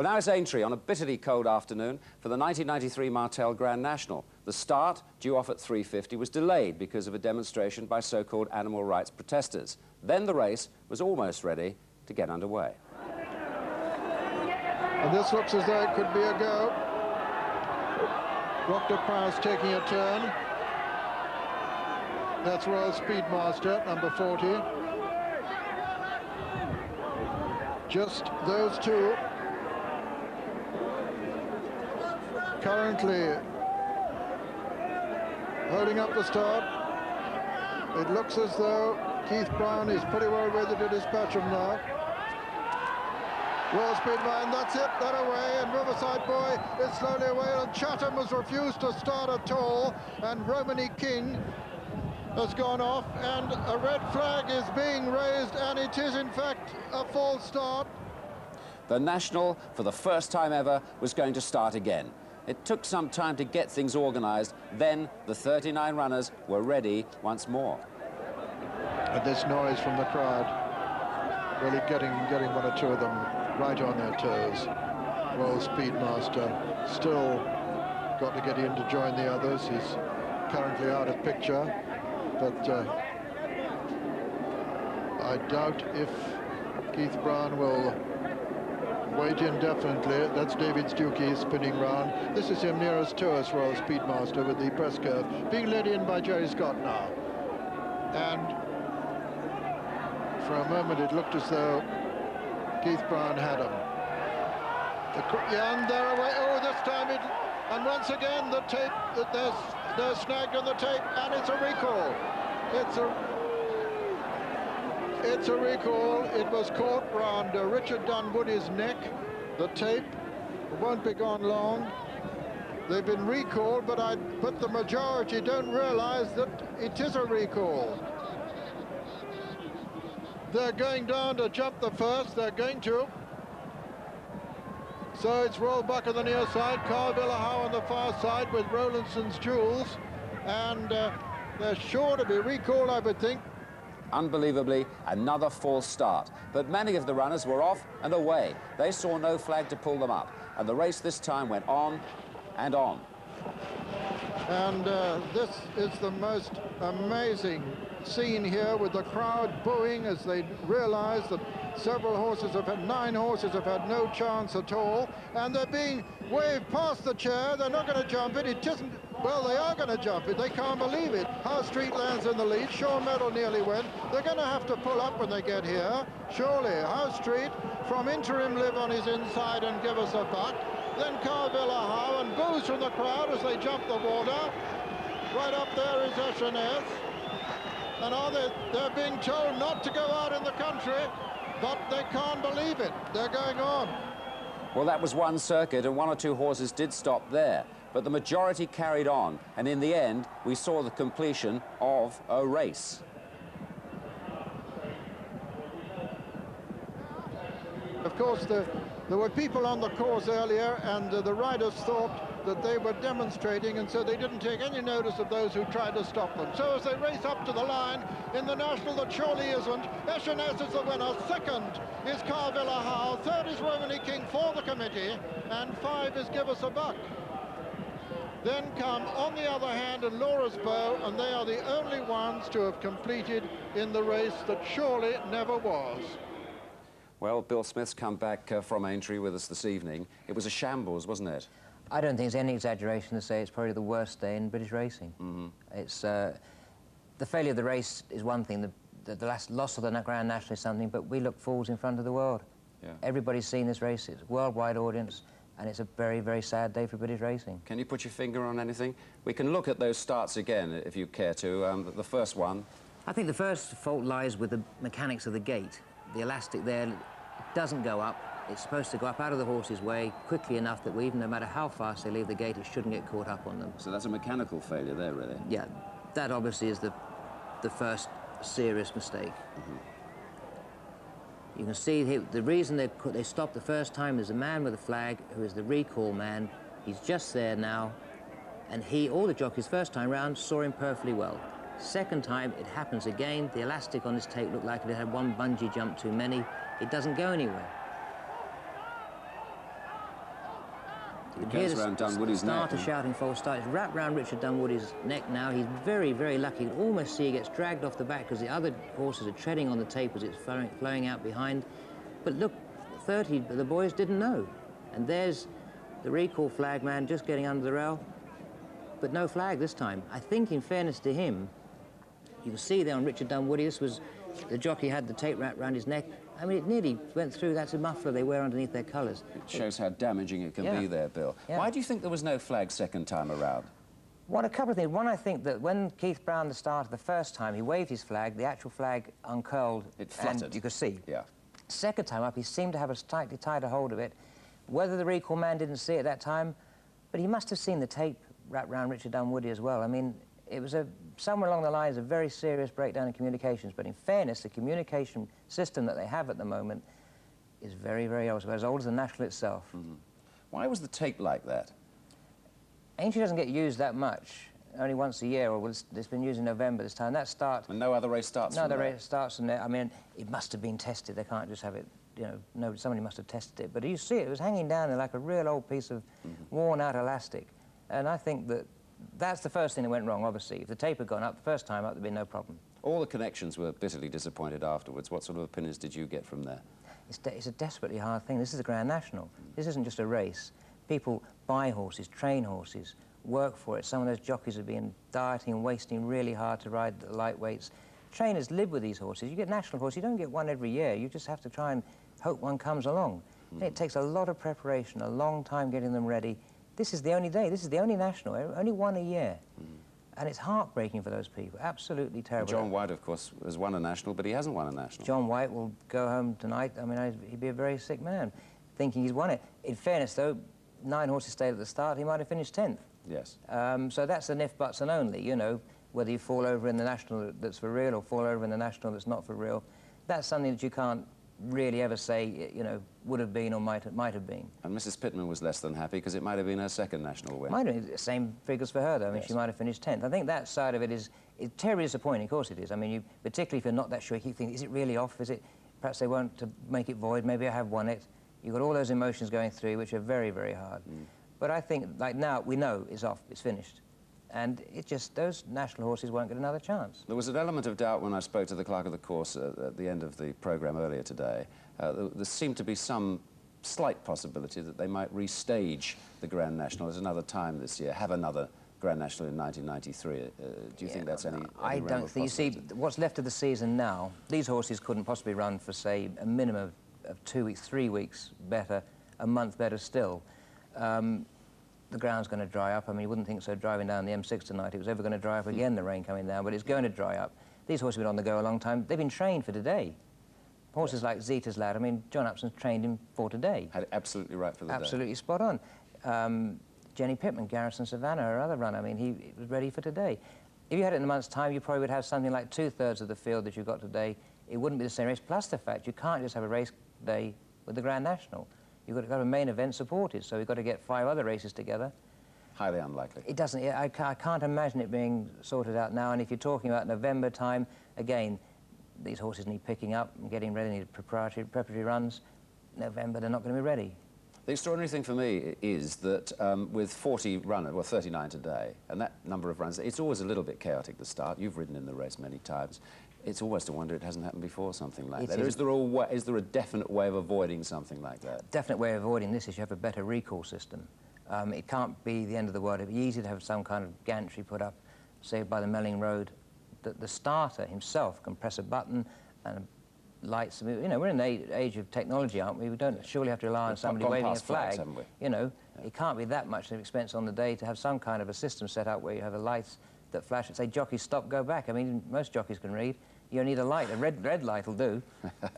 Well, now it's Aintree on a bitterly cold afternoon for the 1993 Martel Grand National. The start, due off at 3:50, was delayed because of a demonstration by so-called animal rights protesters. Then the race was almost ready to get underway. And this looks as though it could be a go. Dr. Price taking a turn. That's Royal Speedmaster, number 40. Just those two. Currently holding up the start. It looks as though Keith Brown is pretty well ready to dispatch him now. Royal Speedman, that's it, that away, and Riverside Boy is slowly away, and Chatham has refused to start at all, and Romany King has gone off, and a red flag is being raised, and it is in fact a false start. The National, for the first time ever, was going to start again. It took some time to get things organised. Then the 39 runners were ready once more. And this noise from the crowd, really getting one or two of them right on their toes. Royal Speedmaster still got to get in to join the others. He's currently out of picture, but I doubt if Keith Brown will wait indefinitely. That's David Stuckey spinning round. This is him nearest to us, Royal Speedmaster, with the press curve, being led in by Jerry Scott now. And for a moment it looked as though Keith Brown had him. And they're away. Oh, this time it... And once again the tape, they're snagged on the tape, and it's a recall. It's a recall. It was caught round Richard Dunwoody's neck. The tape won't be gone long. They've been recalled, but the majority don't realize that it is a recall. They're going down to jump the first. They're going to. So it's Rollbuck on the near side, Carl Villahow on the far side with Rowlandson's Jewels, and they're sure to be recalled, I would think. Unbelievably, another false start. But many of the runners were off and away. They saw no flag to pull them up. And the race this time went on and on. And this is the most amazing scene here, with the crowd booing as they realize that several horses have had, 9 horses have had no chance at all. And they're being waved past the chair. They're not going to jump it. It isn't... Well, they are going to jump it. They can't believe it. Howe Street lands in the lead. Sean Medal nearly went. They're going to have to pull up when they get here. Surely, Howe Street from Interim live on his inside and give us a buck. Then Carl Villahow, and boos from the crowd as they jump the water. Right up there is S&S. And they're being told not to go out in the country, but they can't believe it. They're going on. Well, that was one circuit, and 1 or 2 horses did stop there. But the majority carried on, and in the end, we saw the completion of a race. Of course, there were people on the course earlier, and the riders thought that they were demonstrating, and so they didn't take any notice of those who tried to stop them. So as they race up to the line, in the National that surely isn't, S&S is the winner, 2nd is Carl Villahow, 3rd is Romany King for the committee, and 5 is Give Us a Buck. Then come, on the other hand, and Laura's Bow, and they are the only ones to have completed in the race that surely never was. Well, Bill Smith's come back from Aintree with us this evening. It was a shambles, wasn't it? I don't think it's any exaggeration to say it's probably the worst day in British racing. Mm-hmm. It's the failure of the race is one thing. The last loss of the Grand National is something, but we look fools in front of the world. Yeah. Everybody's seen this race. It's a worldwide audience, and it's a very, very sad day for British racing. Can you put your finger on anything? We can look at those starts again, if you care to. The first one. I think the first fault lies with the mechanics of the gate. The elastic there doesn't go up. It's supposed to go up out of the horse's way quickly enough that no matter how fast they leave the gate, it shouldn't get caught up on them. So that's a mechanical failure there, really? Yeah, that obviously is the first serious mistake. Mm-hmm. You can see here, the reason they stopped the first time is a man with a flag who is the recall man. He's just there now, and all the jockeys first time round saw him perfectly well. Second time, it happens again. The elastic on his tape looked like it had one bungee jump too many. It doesn't go anywhere. You can goes hear round Dunwoody's neck. starter shouting false start. It's wrapped round Richard Dunwoody's neck now. He's very, very lucky. You can almost see he gets dragged off the back because the other horses are treading on the tape as it's flowing out behind. But look, 30, the boys didn't know. And there's the recall flag man just getting under the rail, but no flag this time. I think, in fairness to him, you can see there on Richard Dunwoody, this was, the jockey had the tape wrapped around his neck. I mean, it nearly went through. That's a muffler they wear underneath their colours. It shows how damaging it can be there, Bill. Yeah. Why do you think there was no flag second time around? Well, a couple of things. One, I think that when Keith Brown started the first time, he waved his flag, the actual flag uncurled. It fluttered. And you could see. Yeah. Second time up, he seemed to have a slightly tighter hold of it. Whether the recall man didn't see it at that time, but he must have seen the tape wrapped around Richard Dunwoody as well. I mean, it was somewhere along the lines a very serious breakdown in communications. But in fairness, the communication system that they have at the moment is very, very old, as old as the National itself. Mm-hmm. Why was the tape like that? Aintree doesn't get used that much, only once a year, or it's been used in November this time. That start... And no other race starts from there? No other race starts from there. I mean, it must have been tested. They can't just have it, you know, no, somebody must have tested it. But you see it was hanging down there like a real old piece of worn-out elastic. And I think that that's the first thing that went wrong, obviously. If the tape had gone up the first time up, there'd be no problem. All the connections were bitterly disappointed afterwards. What sort of opinions did you get from there? It's a desperately hard thing. This is a Grand National. This isn't just a race. People buy horses, train horses, work for it. Some of those jockeys have been dieting and wasting really hard to ride the lightweights. Trainers live with these horses. You get national horses, you don't get one every year. You just have to try and hope one comes along. And it takes a lot of preparation, a long time getting them ready. This is the only day, this is the only national, only one a year. And it's heartbreaking for those people, absolutely terrible. John White, of course, has won a national, but he hasn't won a national. John White will go home tonight. I mean, he'd be a very sick man, thinking he's won it. In fairness, though, 9 horses stayed at the start, he might have finished 10th. Yes. So that's an if, buts and only, you know, whether you fall over in the national that's for real or fall over in the national that's not for real. That's something that you can't really ever say, you know, would have been or might have been. And Mrs. Pittman was less than happy because it might have been her second national win. Might have been the same figures for her, though. I mean, Yes. she might have finished 10th. I think that side of it is terribly disappointing. Of course it is. I mean, particularly if you're not that sure, you keep thinking, is it really off? Is it? Perhaps they won't to make it void. Maybe I have won it. You've got all those emotions going through, which are very, very hard. But I think, like now, we know it's off, it's finished. And it just, those national horses won't get another chance. There was an element of doubt when I spoke to the clerk of the course at the end of the programme earlier today. There seemed to be some slight possibility that they might restage the Grand National at another time this year, have another Grand National in 1993. Do you think that's any I realm don't of think. You see, possibility? what's left of the season now, these horses couldn't possibly run for, say, a minimum of 2 weeks, 3 weeks better, a month better still. The ground's going to dry up. I mean, you wouldn't think so driving down the M6 tonight. It was ever going to dry up again, the rain coming down, but it's going to dry up. These horses have been on the go a long time. They've been trained for today. Horses like Zeta's Lad, I mean, John Upson's trained him for today. Had it absolutely right for the day. Absolutely spot on. Jenny Pittman, Garrison Savannah, her other runner, I mean, he was ready for today. If you had it in a month's time, you probably would have something like 2/3 of the field that you've got today. It wouldn't be the same race, plus the fact you can't just have a race day with the Grand National. You've got to have a main event supported, so you've got to get 5 other races together. Highly unlikely. It doesn't, I can't imagine it being sorted out now, and if you're talking about November time, again, these horses need picking up and getting ready, need preparatory runs. November, they're not going to be ready. The extraordinary thing for me is that with 40 runners, well, 39 today, and that number of runs, it's always a little bit chaotic, the start. You've ridden in the race many times. It's always to wonder it hasn't happened before, something like that. Is there a definite way of avoiding something like that? Definite way of avoiding this is you have a better recall system. It can't be the end of the world. It'd be easy to have some kind of gantry put up, say, by the Melling Road, that the starter himself can press a button and lights. You know, we're in the age of technology, aren't we? We don't surely have to rely on somebody waving a flag. Haven't we? You know, it can't be that much of expense on the day to have some kind of a system set up where you have a light that flash and say, jockeys, stop, go back. I mean, most jockeys can read. You need a light. A red light will do.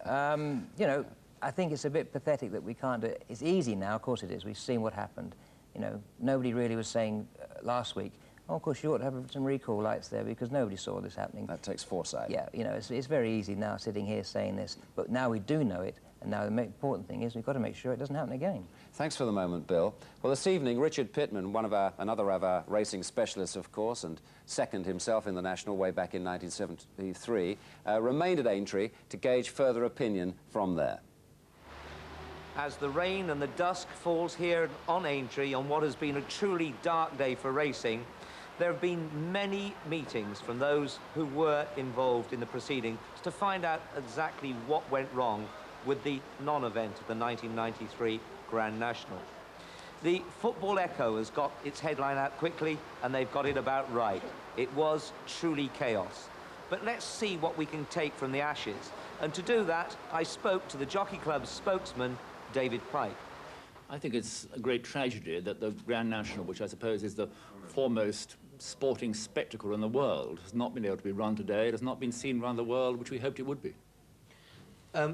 You know, I think it's a bit pathetic that we can't do it. It's easy now, of course it is. We've seen what happened. You know, nobody really was saying last week, oh, of course, you ought to have some recall lights there, because nobody saw this happening. That takes foresight. Yeah, you know, it's very easy now sitting here saying this, but now we do know it, and now the important thing is we've got to make sure it doesn't happen again. Thanks for the moment, Bill. Well, this evening, Richard Pittman, another of our racing specialists, of course, and second himself in the National way back in 1973, remained at Aintree to gauge further opinion from there. as the rain and the dusk falls here on Aintree on what has been a truly dark day for racing. There have been many meetings from those who were involved in the proceedings to find out exactly what went wrong with the non-event of the 1993 Grand National. The Football Echo has got its headline out quickly, and they've got it about right. It was truly chaos. But let's see what we can take from the ashes. And to do that, I spoke to the Jockey Club's spokesman, David Pike. I think it's a great tragedy that the Grand National, which I suppose is the foremost sporting spectacle in the world, has not been able to be run today. It has not been seen around the world, which we hoped it would be.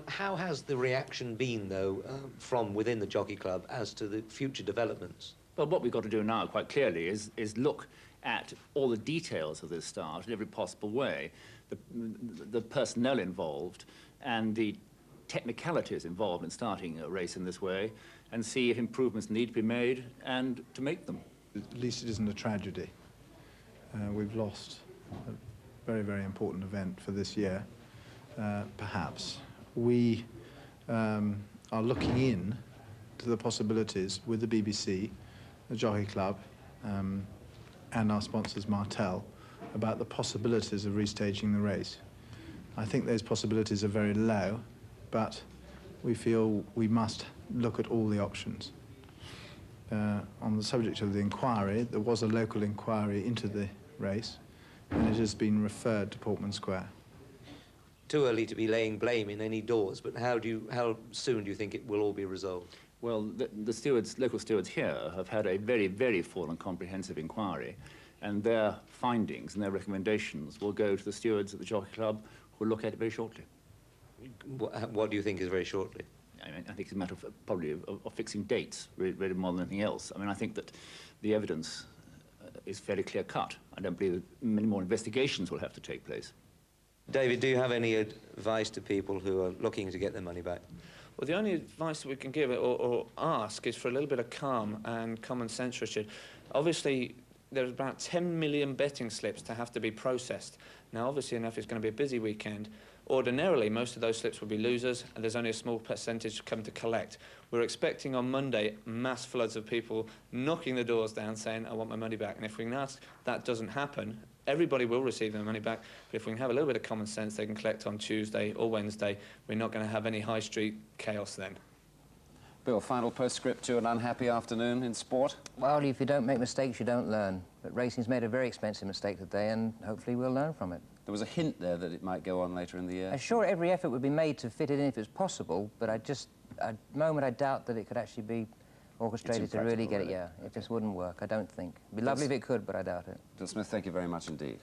How has the reaction been, though, from within the Jockey Club as to the future developments? Well, what we've got to do now, quite clearly, is look at all the details of this start in every possible way, the personnel involved and the technicalities involved in starting a race in this way, and see if improvements need to be made and to make them. At least it isn't a tragedy. We've lost a very, very important event for this year, perhaps. We are looking in to the possibilities with the BBC, the Jockey Club, and our sponsors Martel about the possibilities of restaging the race. I think those possibilities are very low, but we feel we must look at all the options. On the subject of the inquiry, there was a local inquiry into the race, and it has been referred to Portman Square. Too early to be laying blame in any doors, but how soon do you think it will all be resolved? Well, the stewards, local stewards here have had a very, very full and comprehensive inquiry, and their findings and their recommendations will go to the stewards at the Jockey Club, who will look at it very shortly. What do you think is very shortly? I mean, I think it's a matter of probably of fixing dates, really more than anything else. I mean, I think that the evidence is fairly clear-cut. I don't believe that many more investigations will have to take place. David, do you have any advice to people who are looking to get their money back? Well, the only advice that we can give or ask is for a little bit of calm and common sense, Richard. Obviously, there's about 10 million betting slips to have to be processed. Now, obviously enough, it's going to be a busy weekend. Ordinarily, most of those slips will be losers, and there's only a small percentage come to collect. We're expecting on Monday mass floods of people knocking the doors down saying, I want my money back. And if we can ask that doesn't happen, everybody will receive their money back. But if we can have a little bit of common sense, they can collect on Tuesday or Wednesday. We're not going to have any high street chaos then. Bill, final postscript to an unhappy afternoon in sport? Well, if you don't make mistakes, you don't learn. But racing's made a very expensive mistake today, and hopefully we'll learn from it. There was a hint there that it might go on later in the year. Sure, every effort would be made to fit it in if it's possible, but at the moment I doubt that it could actually be orchestrated to really get it, yeah. It just wouldn't work, I don't think. It'd be lovely if it could, but I doubt it. Bill Smith, thank you very much indeed.